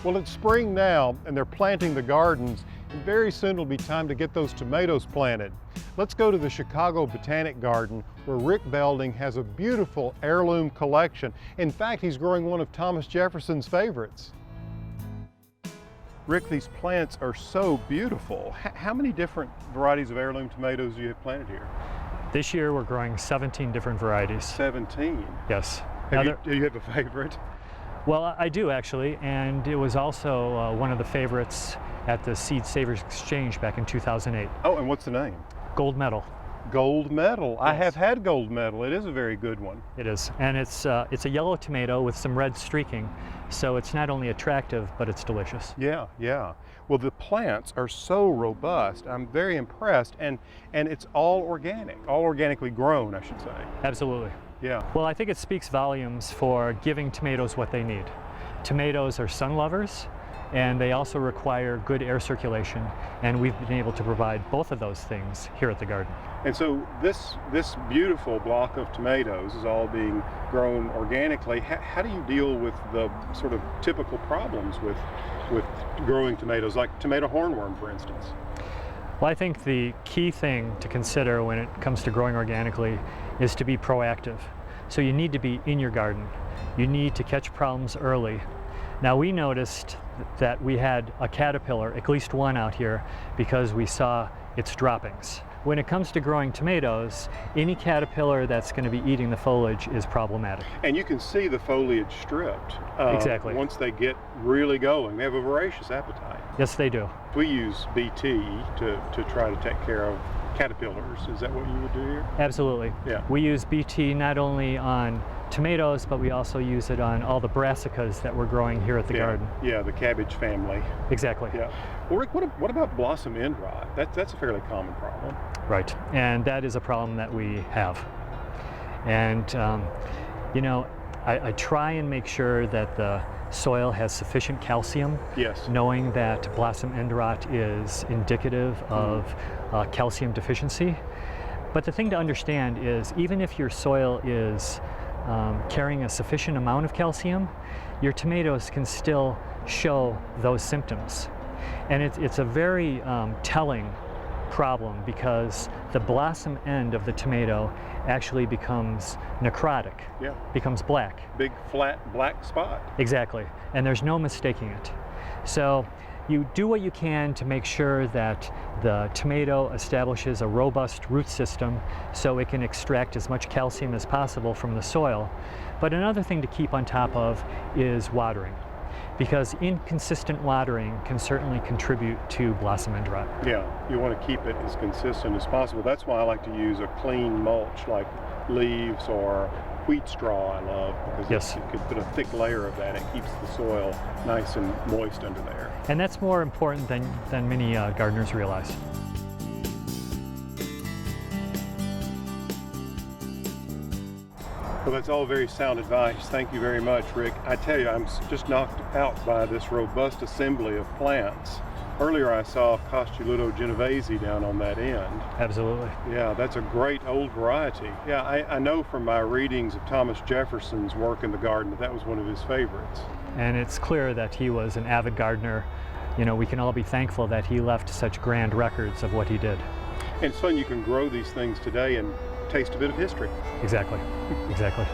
Well, it's spring now, and they're planting the gardens, and very soon it'll be time to get those tomatoes planted. Let's go to the Chicago Botanic Garden, where Rick Belding has a beautiful heirloom collection. In fact, he's growing one of Thomas Jefferson's favorites. Rick, these plants are so beautiful. How many different varieties of heirloom tomatoes do you have planted here? This year we're growing 17 different varieties. 17? Yes. Do you have a favorite? Well, I do actually, and it was also one of the favorites at the Seed Savers Exchange back in 2008. Oh, and what's the name? Gold Medal. Gold Medal. Yes. I have had Gold Medal. It is a very good one. It is, and it's a yellow tomato with some red streaking, so it's not only attractive, but it's delicious. Yeah, yeah. Well, the plants are so robust. I'm very impressed, and it's all organic, all organically grown, I should say. Absolutely. Yeah. Well, I think it speaks volumes for giving tomatoes what they need. Tomatoes are sun lovers, and they also require good air circulation, and we've been able to provide both of those things here at the garden. And so this beautiful block of tomatoes is all being grown organically. How do you deal with the sort of typical problems with growing tomatoes, like tomato hornworm, for instance? Well, I think the key thing to consider when it comes to growing organically is to be proactive. So you need to be in your garden. You need to catch problems early. Now, we noticed that we had a caterpillar, at least one out here, because we saw its droppings. When it comes to growing tomatoes, any caterpillar that's going to be eating the foliage is problematic. And you can see the foliage stripped. Exactly. Once they get really going. They have a voracious appetite. Yes, they do. We use BT to try to take care of caterpillars. Is that what you would do here? Absolutely. Yeah. We use BT not only on tomatoes, but we also use it on all the brassicas that we're growing here at the garden. Yeah, the cabbage family. Exactly. Yeah. Well, Rick, what about blossom end rot? That's a fairly common problem. Right, and that is a problem that we have. And you know, I try and make sure that the soil has sufficient calcium. Yes. Knowing that blossom end rot is indicative of calcium deficiency. But the thing to understand is, even if your soil is carrying a sufficient amount of calcium, your tomatoes can still show those symptoms. And it's a very telling problem, because the blossom end of the tomato actually becomes necrotic. Yeah. Becomes black. Big flat black spot. Exactly, and there's no mistaking it. So you do what you can to make sure that the tomato establishes a robust root system so it can extract as much calcium as possible from the soil. But another thing to keep on top of is watering, because inconsistent watering can certainly contribute to blossom end rot. Yeah, you want to keep it as consistent as possible. That's why I like to use a clean mulch like leaves or wheat straw. I love, because yes, you can put a thick layer of that. It keeps the soil nice and moist under there. And that's more important than many gardeners realize. Well, that's all very sound advice. Thank you very much, Rick. I tell you, I'm just knocked out by this robust assembly of plants. Earlier I saw Costoluto Genovese down on that end. Absolutely. Yeah, that's a great old variety. Yeah, I know from my readings of Thomas Jefferson's work in the garden that was one of his favorites. And it's clear that he was an avid gardener. You know, we can all be thankful that he left such grand records of what he did. And it's fun, you can grow these things today and taste a bit of history. Exactly, exactly.